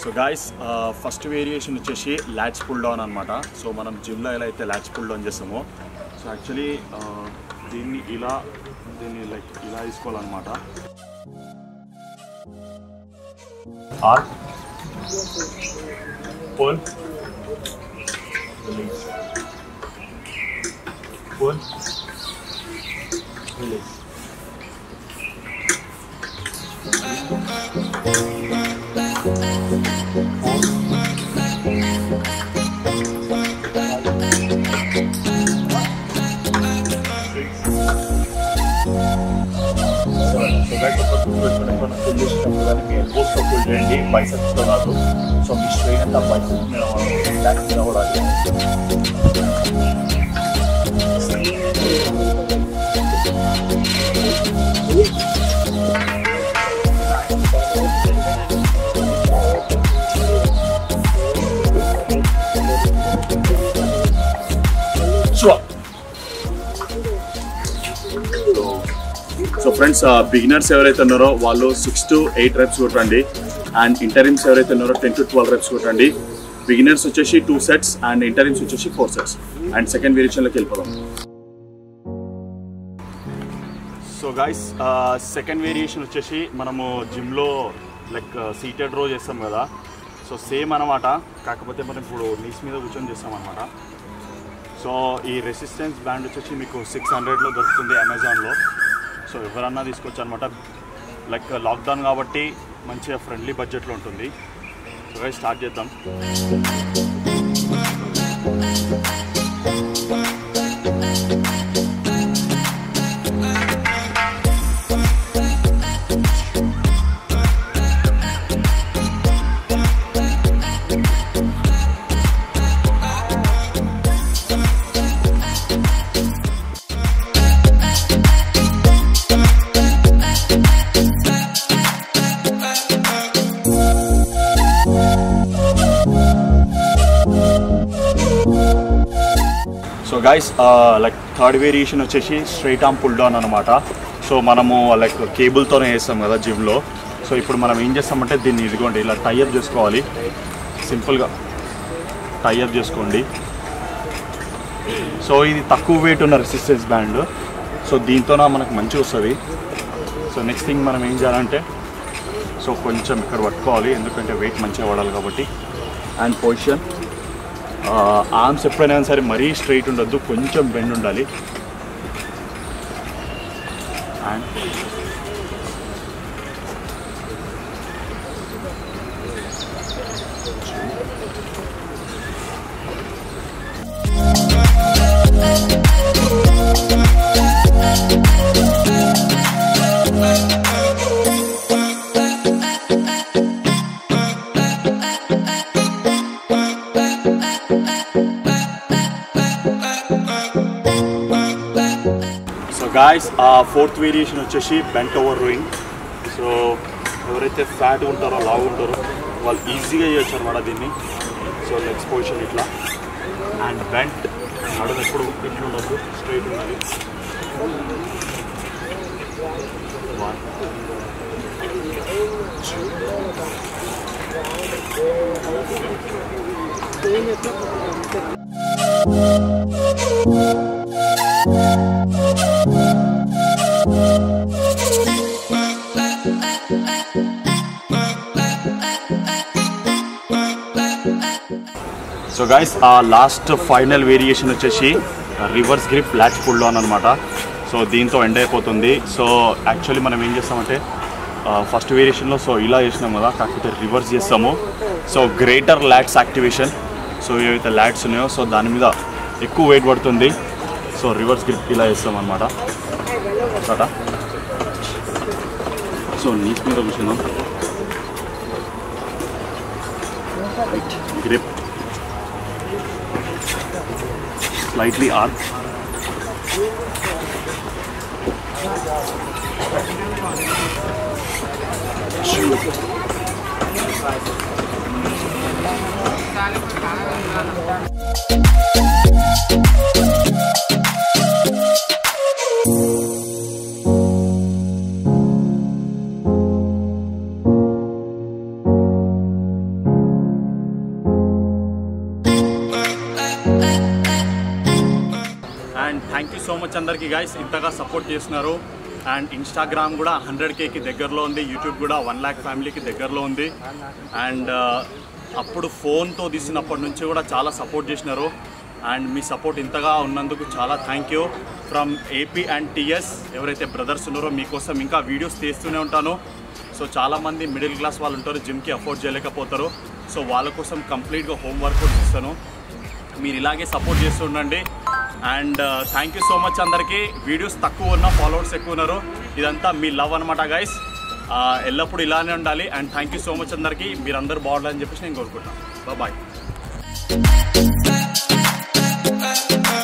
So guys first variation వచ్చేసి lats pull down అనమాట. So మనం జిమ్లో ఎలా అయితే లాట్స్ పుల్ డౌన్ చేస్తామో సో యాక్చువల్లీ దీన్ని లైక్ ఇలా తీసుకోవాలన్నమాట. Arm pull release pull release. ఎల్బోస్తో పుల్ చేయండి, బైసెప్స్తో కాదు. సో మీ స్ట్రెయిన్ అంతా బైసెప్స్ మీద బ్యాక్ మీద కూడా. సో ఫ్రెండ్స్, బిగినర్స్ ఎవరైతే ఉన్నారో వాళ్ళు 6 to 8 reps కొట్టండి. అండ్ ఇంటరిమ్స్ ఎవరైతే ఉన్నారో 10 to 12 reps కొట్టండి. బిగినర్స్ వచ్చేసి 2 sets అండ్ ఇంటరిమ్స్ వచ్చేసి 4 sets. అండ్ సెకండ్ వేరియేషన్లోకి వెళ్ళిపోదాం. సో గాయస్, సెకండ్ వేరియేషన్ వచ్చేసి మనము జిమ్లో లైక్ సీటెడ్ రో చేస్తాం కదా. సో సేమ్ అనమాట, కాకపోతే మనం ఇప్పుడు నీస్ మీద కూర్చొని చేస్తాం అనమాట. సో ఈ రెసిస్టెన్స్ బ్యాండ్ వచ్చేసి మీకు 600లో దొరుకుతుంది అమెజాన్లో. సో ఎవరన్నా తీసుకోవచ్చు అనమాట. లైక్ లాక్డౌన్ కాబట్టి మంచిగా ఫ్రెండ్లీ బడ్జెట్లో ఉంటుంది. సో గైస్ స్టార్ట్ చేద్దాం. So guys, like third variation వచ్చేసి స్ట్రైట్ ఆర్మ్ పుల్ డౌన్ అనమాట. సో మనము లైక్ కేబుల్తోనే వేస్తాం కదా జిమ్లో. సో ఇప్పుడు మనం ఏం చేస్తామంటే దీన్ని ఇదిగోండి ఇలా టైఅప్ చేసుకోవాలి. సింపుల్గా టైఅప్ చేసుకోండి. సో ఇది తక్కువ వెయిట్ ఉన్న రెసిస్టెన్స్ బ్యాండ్. సో దీంతోన మనకు మంచిగా వస్తుంది. సో నెక్స్ట్ థింగ్ మనం ఏం చేయాలంటే సో కొంచెం ఇక్కడ పట్టుకోవాలి, ఎందుకంటే వెయిట్ మంచిగా పడాలి కాబట్టి. అండ్ పొజిషన్, ఆర్మ్స్ ఎప్పుడైనా సరే మరీ స్ట్రైట్ ఉండొద్దు, కొంచెం బెండ్ ఉండాలి. అండ్ గాయస్, ఫోర్త్ వేరియేషన్ వచ్చేసి బెంట్ ఓవర్ రోయింగ్. సో ఎవరైతే ఫ్యాట్ ఉంటారో లావు ఉంటారో వాళ్ళు ఈజీగా చేయొచ్చు అనమాట దీన్ని. సో లెగ్స్ పొజిషన్ ఇట్లా అండ్ బెంట్, నడుము ఎప్పుడు ఇట్లా ఉండదు, స్ట్రైట్ ఉండాలి. 1 2 so guys, last final variation వచ్చేసి reverse grip lats pull down అనమాట. సో దీంతో ఎండ్ అయిపోతుంది. సో యాక్చువల్లీ మనం ఏం చేస్తామంటే ఫస్ట్ వేరియేషన్లో సో ఇలా చేసినాం కదా, కాకపోతే రివర్స్ చేస్తాము. So greater LADS activation. So ఏవైతే లాట్స్ ఉన్నాయో సో దాని మీద ఎక్కువ వెయిట్ పడుతుంది. సో రివర్స్ గ్రిప్ ఇలా చేస్తాం అనమాట. సో నీస్ మీద కూర్చున్నాం, grip slightly arc. So much అందరికీ గైస్, ఇంతగా సపోర్ట్ చేస్తున్నారు. అండ్ ఇన్స్టాగ్రామ్ కూడా 100Kకి దగ్గరలో ఉంది, యూట్యూబ్ కూడా 1 lakh ఫ్యామిలీకి దగ్గరలో ఉంది. అండ్ అప్పుడు ఫోన్తో తీసినప్పటి నుంచి కూడా చాలా సపోర్ట్ చేసినారు. అండ్ మీ సపోర్ట్ ఇంతగా ఉన్నందుకు చాలా thank you from AP and TS. ఎవరైతే బ్రదర్స్ ఉన్నారో మీకోసం ఇంకా వీడియోస్ తీస్తూనే ఉంటాను. సో చాలామంది మిడిల్ క్లాస్ వాళ్ళు ఉంటారు, జిమ్కి అఫోర్డ్ చేయలేకపోతారు. సో వాళ్ళ కోసం కంప్లీట్గా హోంవర్క్ కూడా ఇస్తాను. మీరు ఇలాగే సపోర్ట్ చేస్తూ ఉండండి. And thank you so much అందరికీ. వీడియోస్ తక్కువ ఉన్నా ఫాలోవర్స్ ఎక్కువ ఉన్నారు, ఇదంతా మీ లవ్ అనమాట గైస్. ఎల్లప్పుడూ ఇలానే ఉండాలి. And thank you so much అందరికీ. మీరందరూ బాగుండాలని చెప్పేసి నేను కోరుకుంటాను. Bye. We'll be right back.